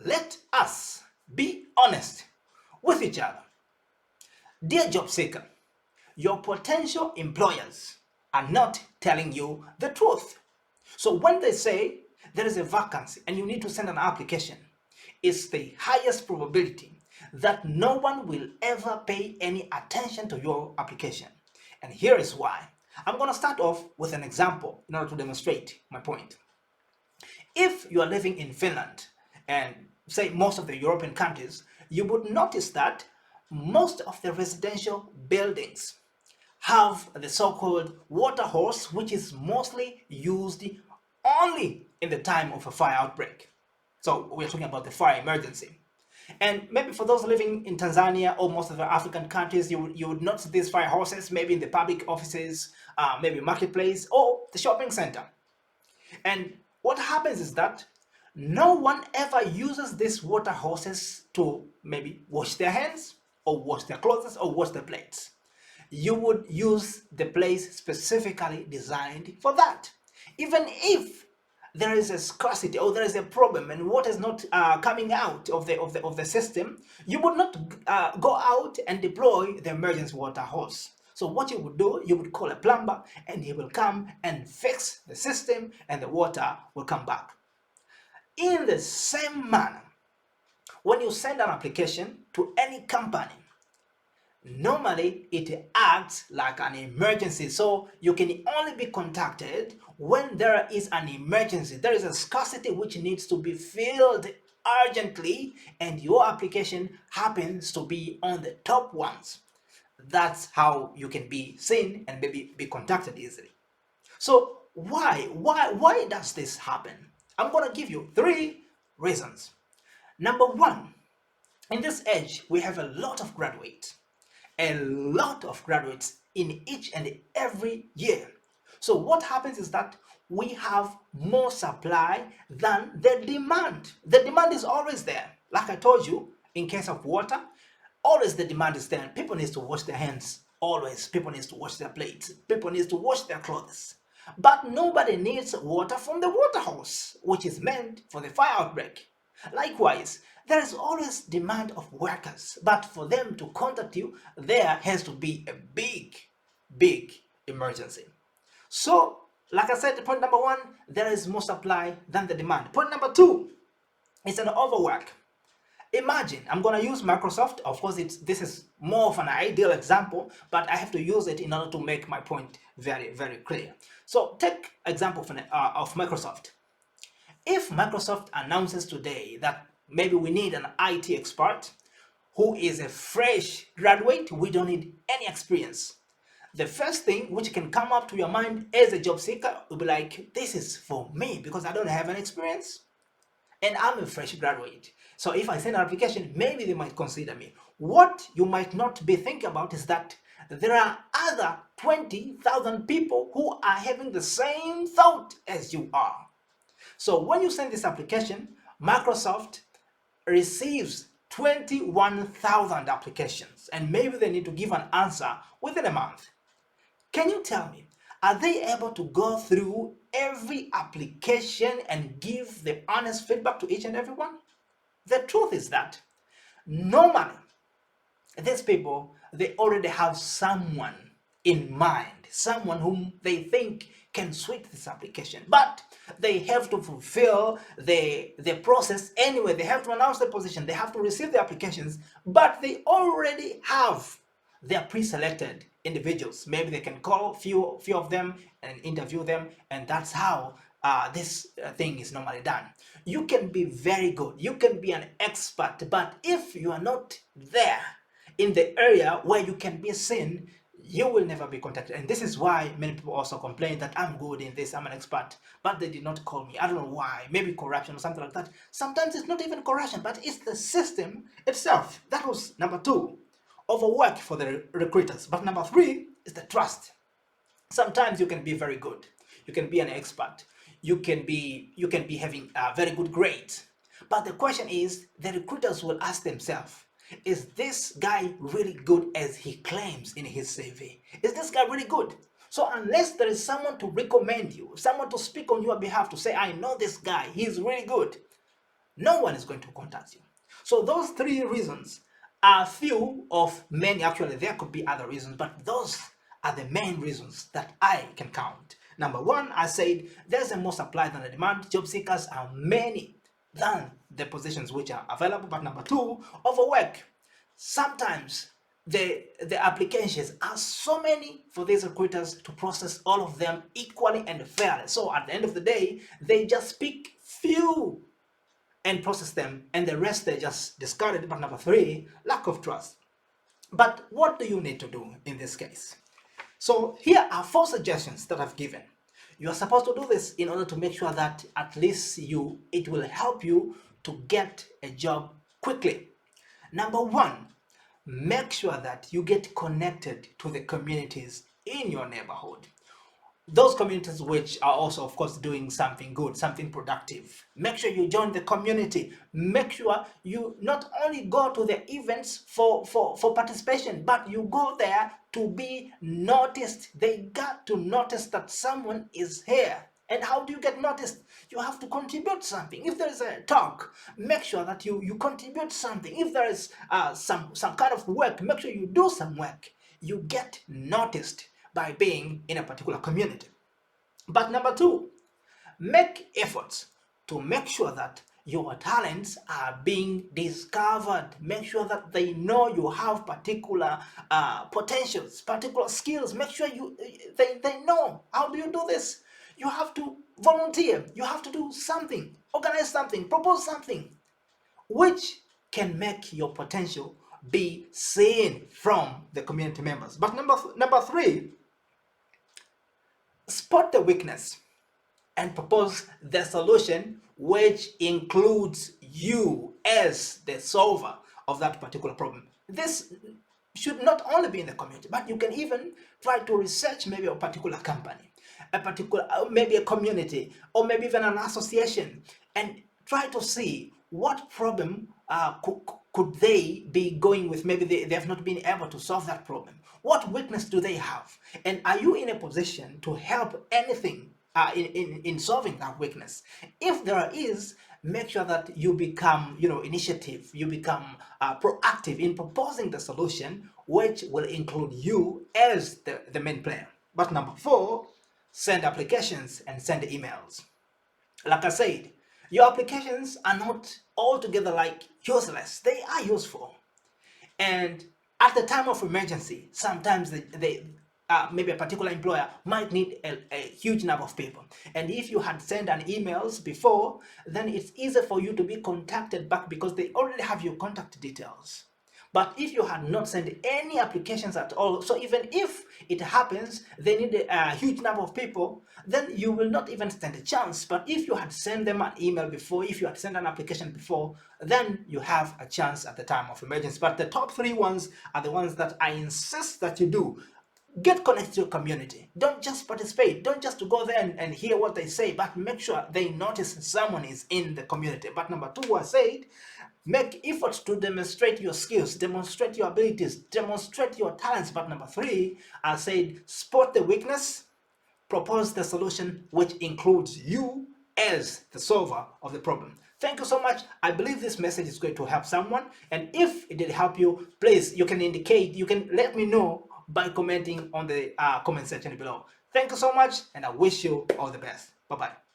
Let us be honest with each other. Dear job seeker, your potential employers are not telling you the truth. So when they say there is a vacancy and you need to send an application, it's the highest probability that no one will ever pay any attention to your application. And here is why. I'm going to start off with an example in order to demonstrate my point. If you are living in Finland and say most of the European countries, you would notice that most of the residential buildings have the so-called water hose, which is mostly used only in the time of a fire outbreak. So we're talking about the fire emergency. And maybe for those living in Tanzania or most of the African countries, you would notice these fire hoses maybe in the public offices, maybe marketplace or the shopping center. And what happens is that no one ever uses these water hoses to maybe wash their hands or wash their clothes or wash their plates. You would use the place specifically designed for that. Even if there is a scarcity or there is a problem and water is not coming out of the system, you would not go out and deploy the emergency water hose. So what you would do, you would call a plumber and he will come and fix the system and the water will come back. In the same manner, when you send an application to any company, normally it acts like an emergency, so you can only be contacted when there is an emergency. There is a scarcity which needs to be filled urgently and your application happens to be on the top ones. That's how you can be seen and maybe be contacted easily. So why does this happen? I'm going to give you 3 reasons. Number 1, in this age we have a lot of graduates in each and every year. So what happens is that we have more supply than the demand. The demand is always there. Like I told you, in case of water, always the demand is there. People need to wash their hands. Always. People need to wash their plates. People need to wash their clothes. But nobody needs water from the water hose, which is meant for the fire outbreak. Likewise, there is always demand of workers, but for them to contact you, there has to be a big emergency. So, like I said, point number 1, there is more supply than the demand. Point number 2, it's an overwork. Imagine, I'm going to use Microsoft. Of course, this is more of an ideal example, but I have to use it in order to make my point very, very clear. So take example of Microsoft. If Microsoft announces today that maybe we need an IT expert who is a fresh graduate, we don't need any experience. The first thing which can come up to your mind as a job seeker will be like, this is for me because I don't have any experience and I'm a fresh graduate. So if I send an application, maybe they might consider me. What you might not be thinking about is that there are other 20,000 people who are having the same thought as you are. So when you send this application, Microsoft receives 21,000 applications and maybe they need to give an answer within a month. Can you tell me, are they able to go through every application and give the honest feedback to each and every one? The truth is that normally these people, they already have someone in mind, someone whom they think can suit this application, but they have to fulfill the process anyway. They have to announce the position, they have to receive the applications, but they already have their pre-selected individuals. Maybe they can call few of them and interview them, and that's how this thing is normally done. You can be very good, you can be an expert, but if you are not there in the area where you can be seen, you will never be contacted. And this is why many people also complain that I'm good in this, I'm an expert, but they did not call me. I don't know why. Maybe corruption or something like that. Sometimes it's not even corruption, but it's the system itself. That was number 2, overwork for the recruiters. But number 3 is the trust. Sometimes you can be very good, you can be an expert, you can be having very good grades, but the question is, the recruiters will ask themselves, is this guy really good as he claims in his CV? Is this guy really good? So unless there is someone to recommend you, someone to speak on your behalf, to say, I know this guy, he's really good, no one is going to contact you. So those three reasons are few of many. Actually, there could be other reasons, but those are the main reasons that I can count. Number one, I said there's a more supply than a demand. Job seekers are many than the positions which are available. But number two, overwork. Sometimes the applications are so many for these recruiters to process all of them equally and fairly. So at the end of the day, they just pick few and process them, and the rest they just discarded. But number three, lack of trust. But what do you need to do in this case? So here are 4 suggestions that I've given. You are supposed to do this in order to make sure that at least it will help you to get a job quickly. Number one, make sure that you get connected to the communities in your neighborhood. Those communities which are also, of course, doing something good, something productive. Make sure you join the community. Make sure you not only go to the events for participation, but you go there to be noticed. They got to notice that someone is here. And how do you get noticed? You have to contribute something. If there is a talk, make sure that you contribute something. If there is some kind of work, make sure you do some work. You get noticed by being in a particular community. But number two, make efforts to make sure that your talents are being discovered. Make sure that they know you have particular potentials, particular skills. Make sure they know. How do you do this? You have to volunteer. You have to do something, organize something, propose something, which can make your potential be seen from the community members. But number three, spot the weakness and propose the solution, which includes you as the solver of that particular problem. This should not only be in the community, but you can even try to research maybe a particular company, a particular, maybe a community, or maybe even an association, and try to see what problem could they be going with. Maybe they have not been able to solve that problem. What weakness do they have? And are you in a position to help anything in solving that weakness? If there is, make sure that you become, initiative, you become proactive in proposing the solution, which will include you as the main player. But number four, send applications and send emails. Like I said, your applications are not altogether like useless. They are useful. And at the time of emergency, sometimes maybe a particular employer might need a huge number of people. And if you had sent an emails before, then it's easier for you to be contacted back because they already have your contact details. But if you had not sent any applications at all, so even if it happens, they need a huge number of people, then you will not even stand a chance. But if you had sent them an email before, if you had sent an application before, then you have a chance at the time of emergency. But the top 3 ones are the ones that I insist that you do. Get connected to your community. Don't just participate. Don't just go there and hear what they say, but make sure they notice someone is in the community. But number 2, I said, make efforts to demonstrate your skills, demonstrate your abilities, demonstrate your talents. But number 3, I said, spot the weakness, propose the solution, which includes you as the solver of the problem. Thank you so much. I believe this message is going to help someone. And if it did help you, please, you can let me know by commenting on the comment section below. Thank you so much, and I wish you all the best. Bye-bye.